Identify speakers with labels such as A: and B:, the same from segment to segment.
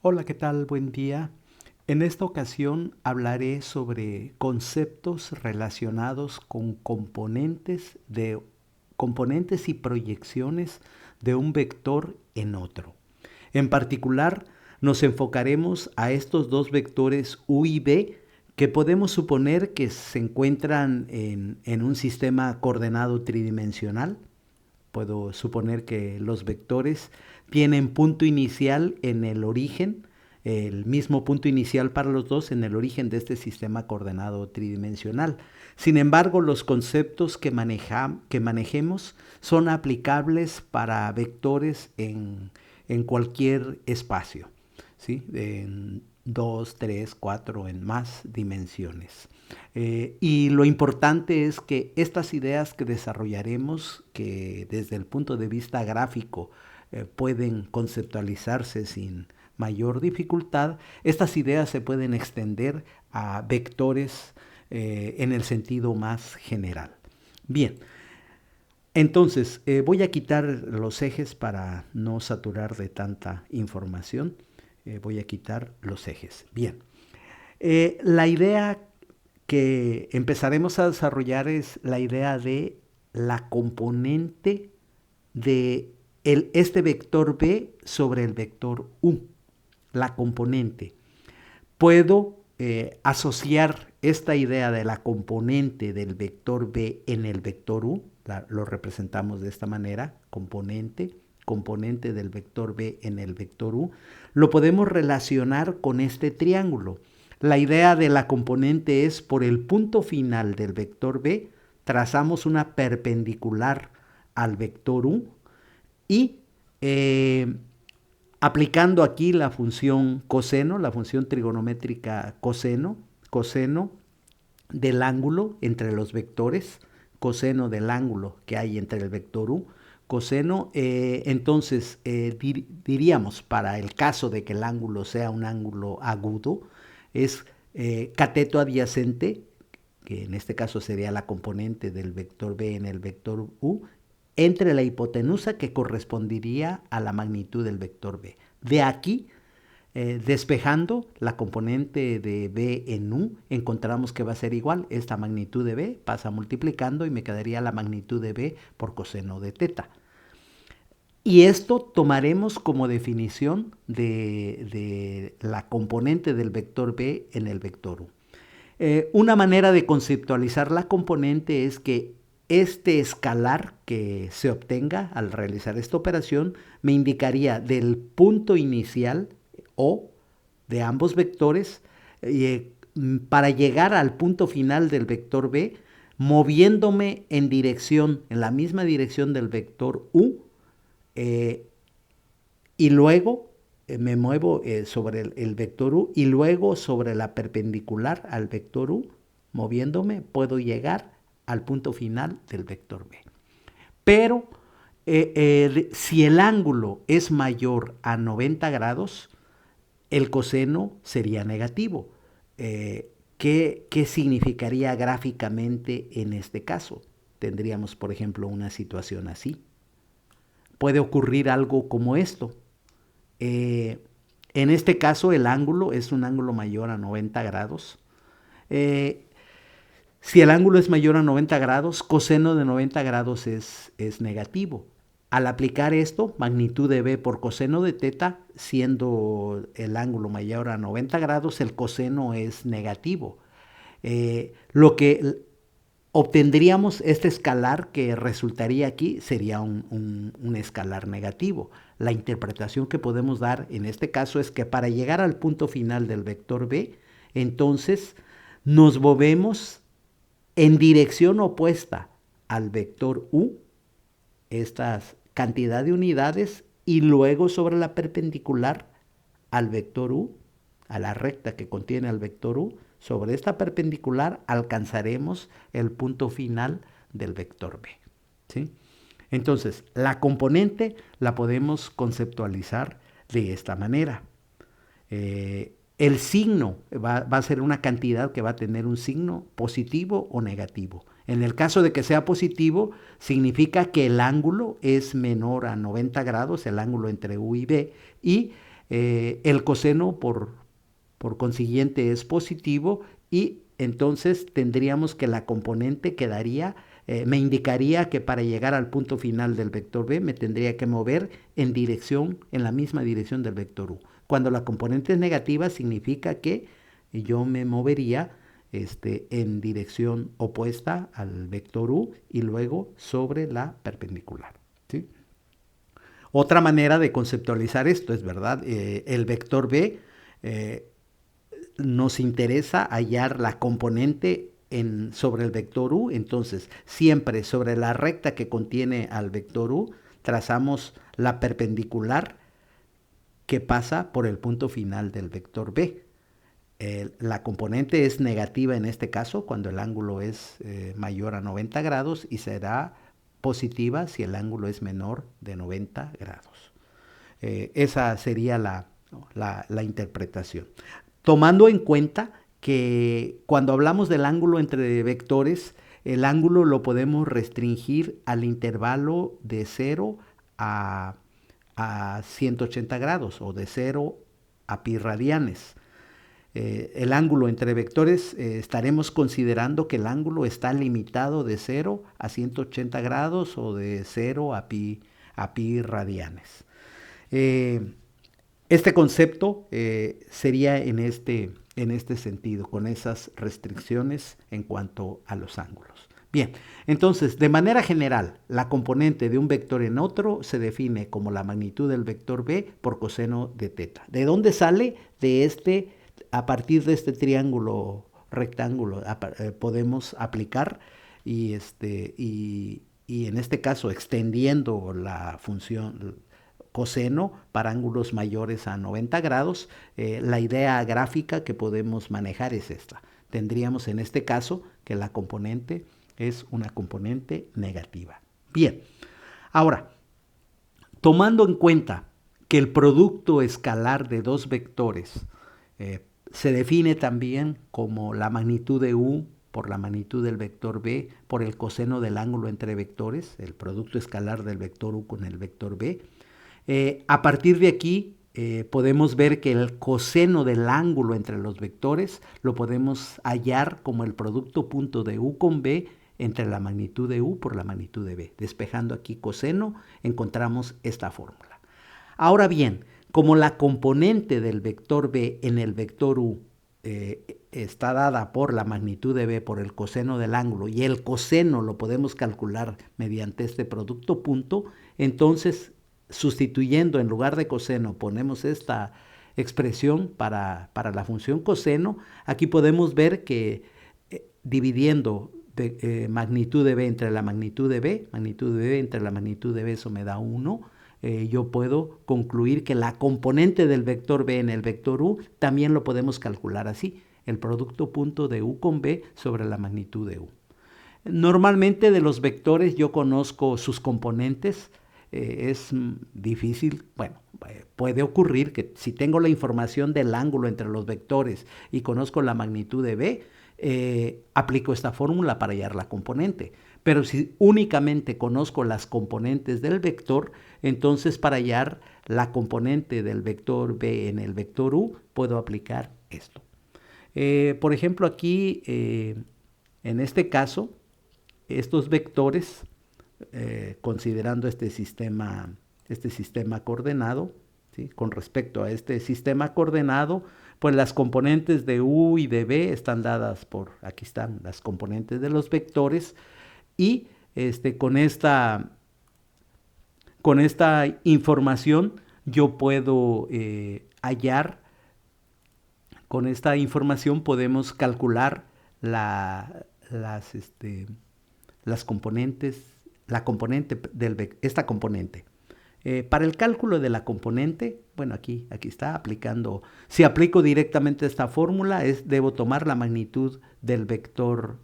A: Hola, ¿qué tal? Buen día. En esta ocasión hablaré sobre conceptos relacionados con componentes y proyecciones de un vector en otro. En particular, nos enfocaremos a estos dos vectores u y v que podemos suponer que se encuentran en un sistema coordenado tridimensional. Puedo suponer que los vectores tienen punto inicial en el origen, el mismo punto inicial para los dos en el origen de este sistema coordenado tridimensional. Sin embargo, los conceptos que manejemos son aplicables para vectores en cualquier espacio, ¿sí? En dos, tres, cuatro, en más dimensiones. Y lo importante es que estas ideas que desarrollaremos, que desde el punto de vista gráfico pueden conceptualizarse sin mayor dificultad, estas ideas se pueden extender a vectores en el sentido más general. Bien, entonces voy a quitar los ejes para no saturar de tanta información. Voy a quitar los ejes. Bien, la idea que empezaremos a desarrollar es la idea de la componente de este vector B sobre el vector U. La componente. Puedo asociar esta idea de la componente del vector B en el vector U, lo representamos de esta manera, componente del vector B en el vector U, lo podemos relacionar con este triángulo. La idea de la componente es por el punto final del vector B, trazamos una perpendicular al vector U y aplicando aquí la función coseno, la función trigonométrica coseno del ángulo entre los vectores, coseno del ángulo que hay entre el vector U, coseno, entonces diríamos para el caso de que el ángulo sea un ángulo agudo, es cateto adyacente, que en este caso sería la componente del vector B en el vector U, entre la hipotenusa que correspondería a la magnitud del vector B. De aquí, despejando la componente de B en U, encontramos que va a ser igual. Esta magnitud de B pasa multiplicando y me quedaría la magnitud de B por coseno de teta. Y esto tomaremos como definición de la componente del vector B en el vector U. Una manera de conceptualizar la componente es que este escalar que se obtenga al realizar esta operación me indicaría del punto inicial o de ambos vectores para llegar al punto final del vector B, moviéndome en la misma dirección del vector U, eh, y luego me muevo sobre el vector U y luego sobre la perpendicular al vector U, moviéndome, puedo llegar al punto final del vector B. Pero si el ángulo es mayor a 90 grados, el coseno sería negativo. ¿Qué significaría gráficamente en este caso? Tendríamos, por ejemplo, una situación así. Puede ocurrir algo como esto. Eh, en este caso el ángulo es un ángulo mayor a 90 grados. Eh, si el ángulo es mayor a 90 grados, coseno de 90 grados es negativo. Al aplicar esto, magnitud de B por coseno de teta, siendo el ángulo mayor a 90 grados, el coseno es negativo. Lo que obtendríamos este escalar que resultaría aquí sería un escalar negativo. La interpretación que podemos dar en este caso es que para llegar al punto final del vector B, entonces nos movemos en dirección opuesta al vector U, esta cantidad de unidades, y luego sobre la perpendicular al vector U, a la recta que contiene al vector U, sobre esta perpendicular alcanzaremos el punto final del vector B. ¿Sí? Entonces, la componente la podemos conceptualizar de esta manera. El signo va a ser una cantidad que va a tener un signo positivo o negativo. En el caso de que sea positivo, significa que el ángulo es menor a 90 grados, el ángulo entre U y B, y El coseno por consiguiente es positivo y entonces tendríamos que la componente quedaría, me indicaría que para llegar al punto final del vector B me tendría que mover en la misma dirección del vector U. Cuando la componente es negativa significa que yo me movería en dirección opuesta al vector U y luego sobre la perpendicular, ¿sí? Otra manera de conceptualizar esto es, ¿verdad? El vector B nos interesa hallar la componente sobre el vector U, entonces siempre sobre la recta que contiene al vector U trazamos la perpendicular que pasa por el punto final del vector B. La componente es negativa en este caso cuando el ángulo es mayor a 90 grados y será positiva si el ángulo es menor de 90 grados. Esa sería la interpretación. Tomando en cuenta que cuando hablamos del ángulo entre vectores, el ángulo lo podemos restringir al intervalo de 0 a 180 grados o de 0 a pi radianes. El ángulo entre vectores, estaremos considerando que el ángulo está limitado de 0 a 180 grados o de 0 a pi radianes. Este concepto sería en este sentido, con esas restricciones en cuanto a los ángulos. Bien, entonces, de manera general, la componente de un vector en otro se define como la magnitud del vector B por coseno de teta. ¿De dónde sale? A partir de este triángulo rectángulo podemos aplicar y en este caso extendiendo la función coseno para ángulos mayores a 90 grados, la idea gráfica que podemos manejar es esta. Tendríamos en este caso que la componente es una componente negativa. Bien, ahora, tomando en cuenta que el producto escalar de dos vectores se define también como la magnitud de U por la magnitud del vector B por el coseno del ángulo entre vectores, el producto escalar del vector U con el vector B. A partir de aquí podemos ver que el coseno del ángulo entre los vectores lo podemos hallar como el producto punto de U con B entre la magnitud de U por la magnitud de B. Despejando aquí coseno, encontramos esta fórmula. Ahora bien, como la componente del vector B en el vector U está dada por la magnitud de B por el coseno del ángulo y el coseno lo podemos calcular mediante este producto punto, entonces sustituyendo en lugar de coseno ponemos esta expresión para la función coseno. Aquí podemos ver que dividiendo magnitud de B entre la magnitud de B entre la magnitud de B, eso me da 1. Yo puedo concluir que la componente del vector B en el vector U también lo podemos calcular así, el producto punto de U con B sobre la magnitud de U. Normalmente de los vectores yo conozco sus componentes, es difícil, bueno, puede ocurrir que si tengo la información del ángulo entre los vectores y conozco la magnitud de B, aplico esta fórmula para hallar la componente. Pero si únicamente conozco las componentes del vector, entonces para hallar la componente del vector B en el vector U, puedo aplicar esto. Por ejemplo, aquí, en este caso, estos vectores, considerando este sistema coordenado, ¿sí? Con respecto a este sistema coordenado, pues las componentes de U y de B están dadas aquí están las componentes de los vectores, y con esta información yo puedo hallar, con esta información podemos calcular las componentes, esta componente. Para el cálculo de la componente, bueno, aquí está aplicando, si aplico directamente esta fórmula, debo tomar la magnitud del vector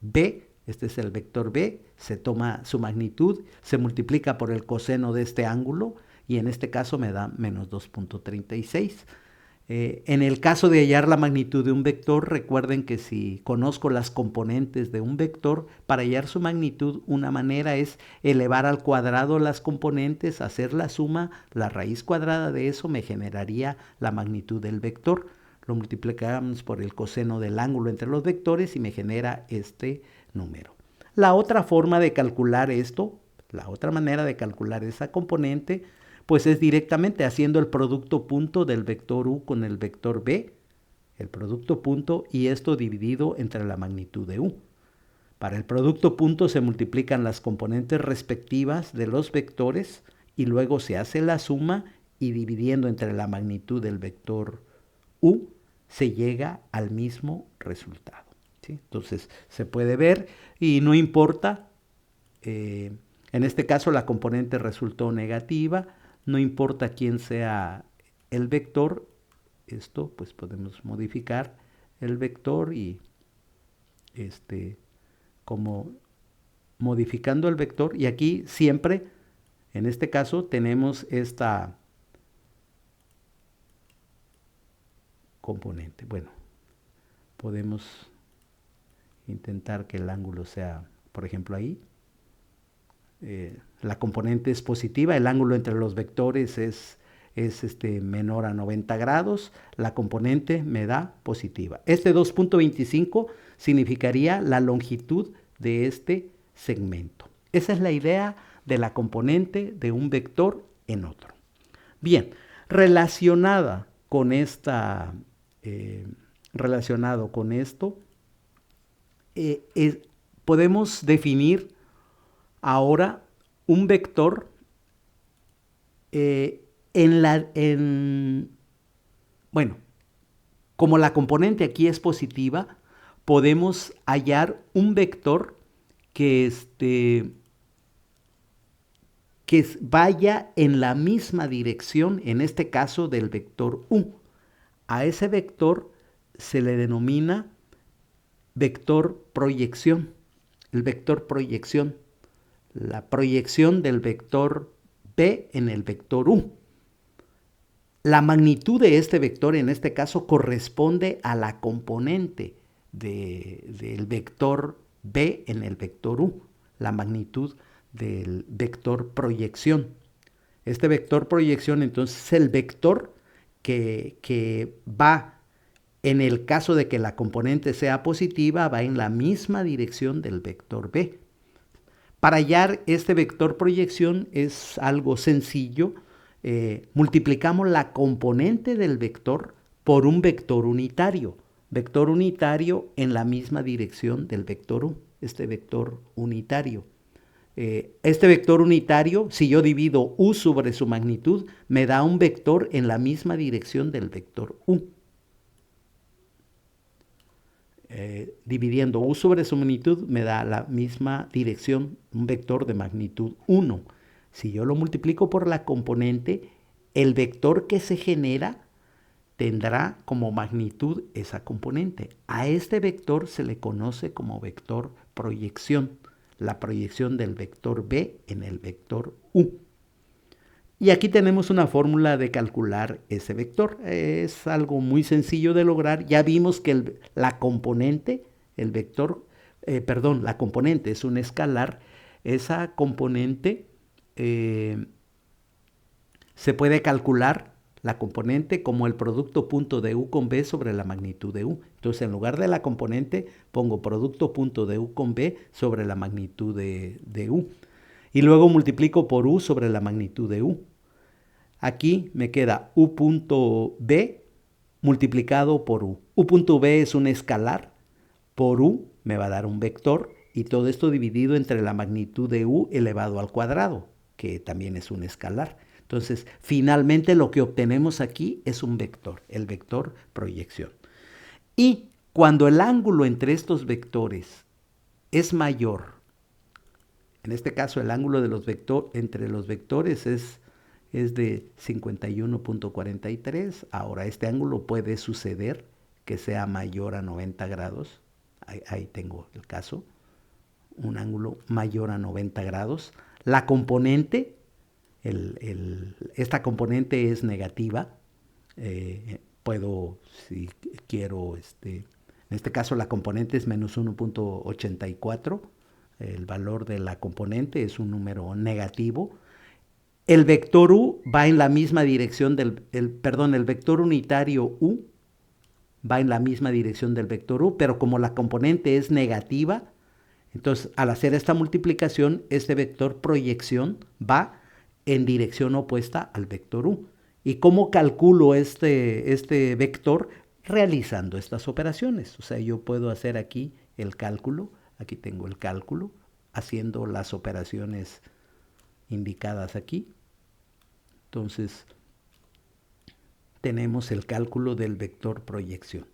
A: B. Este es el vector B, se toma su magnitud, se multiplica por el coseno de este ángulo y en este caso me da menos 2.36. En el caso de hallar la magnitud de un vector, recuerden que si conozco las componentes de un vector, para hallar su magnitud, una manera es elevar al cuadrado las componentes, hacer la suma, la raíz cuadrada de eso me generaría la magnitud del vector. Lo multiplicamos por el coseno del ángulo entre los vectores y me genera este número. La otra forma de calcular esto, la otra manera de calcular esa componente, pues es directamente haciendo el producto punto del vector u con el vector b, el producto punto, y esto dividido entre la magnitud de u. Para el producto punto se multiplican las componentes respectivas de los vectores y luego se hace la suma y dividiendo entre la magnitud del vector u se llega al mismo resultado, ¿sí? Entonces se puede ver y no importa, en este caso la componente resultó negativa, no importa quién sea el vector, esto pues podemos modificar el vector y como modificando el vector, y aquí siempre, en este caso, tenemos esta componente. Bueno, podemos intentar que el ángulo sea, por ejemplo, ahí. La componente es positiva, el ángulo entre los vectores es menor a 90 grados, la componente me da positiva. Este 2.25 significaría la longitud de este segmento. Esa es la idea de la componente de un vector en otro. Bien, relacionado con esto, podemos definir ahora un vector bueno, como la componente aquí es positiva, podemos hallar un vector que vaya en la misma dirección, en este caso del vector u. A ese vector se le denomina vector proyección. El vector proyección, la proyección del vector b en el vector u. La magnitud de este vector en este caso corresponde a la componente del vector b en el vector u, la magnitud del vector proyección. Este vector proyección entonces es el vector que va, en el caso de que la componente sea positiva, va en la misma dirección del vector b. Para hallar este vector proyección es algo sencillo. Multiplicamos la componente del vector por un vector unitario. Vector unitario en la misma dirección del vector u, este vector unitario. Este vector unitario, si yo divido u sobre su magnitud, me da un vector en la misma dirección del vector u. Dividiendo u sobre su magnitud me da la misma dirección, un vector de magnitud 1. Si yo lo multiplico por la componente, el vector que se genera tendrá como magnitud esa componente. A este vector se le conoce como vector proyección, la proyección del vector b en el vector u. Y aquí tenemos una fórmula de calcular ese vector. Es algo muy sencillo de lograr. Ya vimos que la componente, la componente es un escalar. Esa componente se puede calcular la componente como el producto punto de u con b sobre la magnitud de u. Entonces, en lugar de la componente, pongo producto punto de u con b sobre la magnitud de u. Y luego multiplico por u sobre la magnitud de u. Aquí me queda u punto b multiplicado por u. U punto b es un escalar, por u me va a dar un vector, y todo esto dividido entre la magnitud de u elevado al cuadrado, que también es un escalar. Entonces, finalmente lo que obtenemos aquí es un vector, el vector proyección. Y cuando el ángulo entre estos vectores es mayor, en este caso el ángulo de entre los vectores es de 51.43. Ahora, este ángulo puede suceder que sea mayor a 90 grados. Ahí tengo el caso. Un ángulo mayor a 90 grados. La componente, esta componente es negativa. Puedo, si quiero, en este caso la componente es menos 1.84, el valor de la componente es un número negativo. El vector u va en la misma dirección perdón, el vector unitario u va en la misma dirección del vector u, pero como la componente es negativa, entonces al hacer esta multiplicación, este vector proyección va en dirección opuesta al vector u. ¿Y cómo calculo este vector? Realizando estas operaciones. O sea, yo puedo hacer aquí el cálculo, aquí tengo el cálculo, haciendo las operaciones indicadas aquí. Entonces, tenemos el cálculo del vector proyección.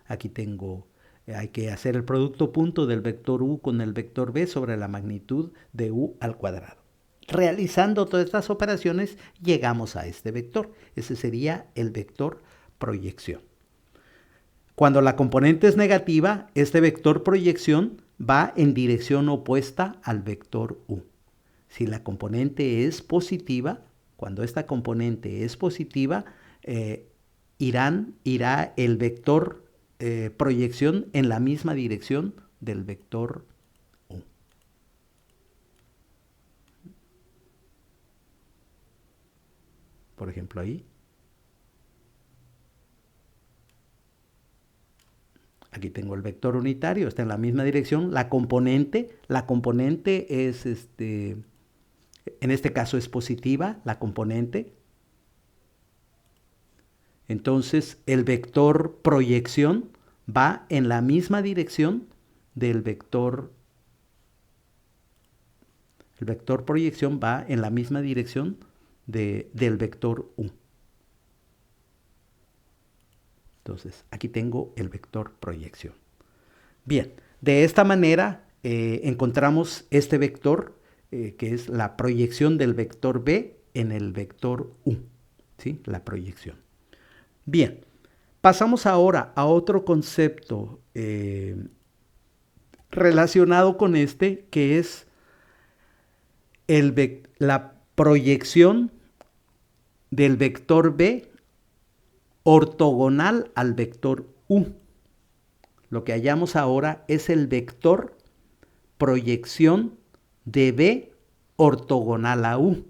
A: Aquí tengo, hay que hacer el producto punto del vector u con el vector b sobre la magnitud de u al cuadrado. Realizando todas estas operaciones, llegamos a este vector. Ese sería el vector proyección. Cuando la componente es negativa, este vector proyección va en dirección opuesta al vector u. Si la componente es positiva, cuando esta componente es positiva, irá el vector proyección en la misma dirección del vector u. Por ejemplo, ahí. Aquí tengo el vector unitario, está en la misma dirección. La componente es, en este caso es positiva, la componente. Entonces, el vector proyección va en la misma dirección del vector. El vector proyección va en la misma dirección del vector u. Entonces, aquí tengo el vector proyección. Bien, de esta manera encontramos este vector que es la proyección del vector b en el vector u. ¿Sí? La proyección. Bien, pasamos ahora a otro concepto relacionado con este, que es la proyección del vector b ortogonal al vector u. Lo que hallamos ahora es el vector proyección de b ortogonal a u.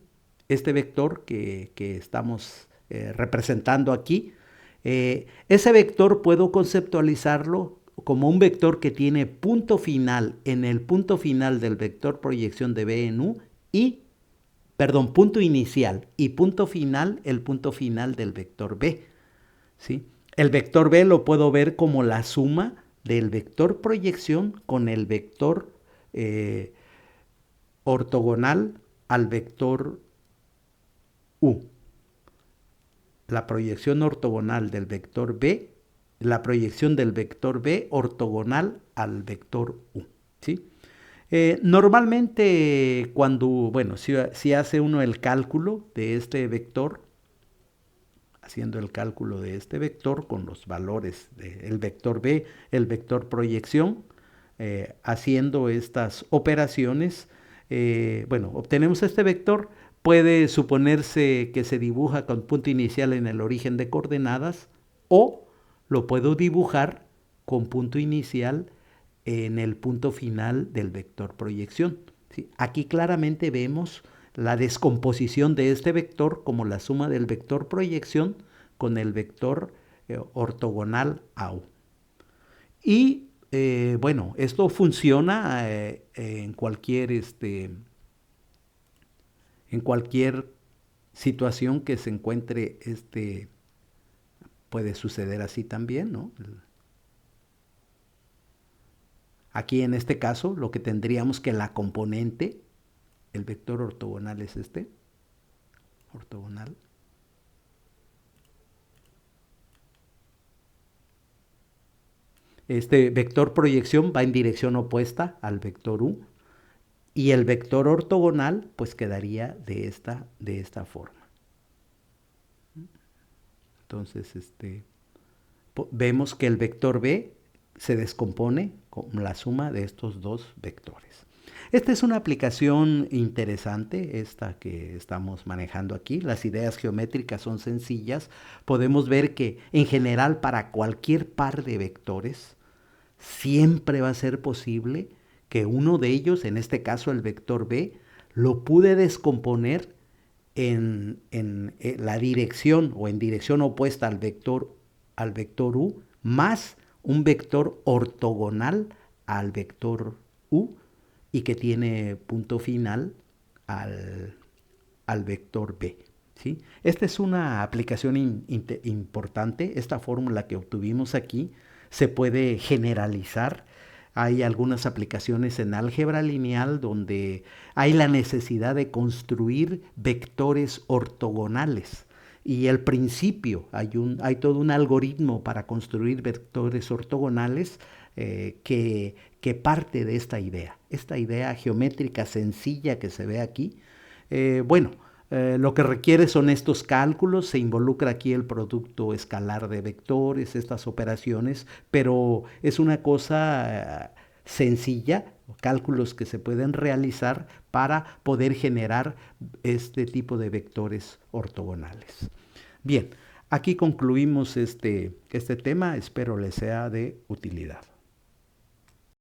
A: Este vector que estamos representando aquí, ese vector puedo conceptualizarlo como un vector que tiene punto final en el punto final del vector proyección de b en u y, perdón, punto inicial y punto final, el punto final del vector b. ¿Sí? El vector b lo puedo ver como la suma del vector proyección con el vector ortogonal al vector u. La proyección ortogonal del vector b, la proyección del vector b ortogonal al vector u. ¿Sí? Normalmente bueno, si hace uno el cálculo de este vector, haciendo el cálculo de este vector con los valores del vector b, el vector proyección, haciendo estas operaciones, bueno, obtenemos este vector. Puede suponerse que se dibuja con punto inicial en el origen de coordenadas o lo puedo dibujar con punto inicial en el punto final del vector proyección. ¿Sí? Aquí claramente vemos la descomposición de este vector como la suma del vector proyección con el vector ortogonal a u. Y bueno, esto funciona en cualquier situación que se encuentre, puede suceder así también, ¿no? Aquí en este caso lo que tendríamos que la componente, el vector ortogonal es ortogonal. Este vector proyección va en dirección opuesta al vector u y el vector ortogonal pues quedaría de esta forma. Entonces, vemos que el vector b se descompone con la suma de estos dos vectores. Esta es una aplicación interesante, esta que estamos manejando aquí. Las ideas geométricas son sencillas. Podemos ver que en general para cualquier par de vectores siempre va a ser posible que uno de ellos, en este caso el vector b, lo pude descomponer en la dirección o en dirección opuesta al vector u más un vector ortogonal al vector u y que tiene punto final al, al vector b. ¿Sí? Esta es una aplicación importante. Esta fórmula que obtuvimos aquí se puede generalizar. Hay algunas aplicaciones en álgebra lineal donde hay la necesidad de construir vectores ortogonales. Y el principio, hay todo un algoritmo para construir vectores ortogonales que parte de esta idea geométrica sencilla que se ve aquí. Bueno, lo que requiere son estos cálculos, se involucra aquí el producto escalar de vectores, estas operaciones, pero es una cosa sencilla, cálculos que se pueden realizar para poder generar este tipo de vectores ortogonales. Bien, aquí concluimos este tema, espero les sea de utilidad.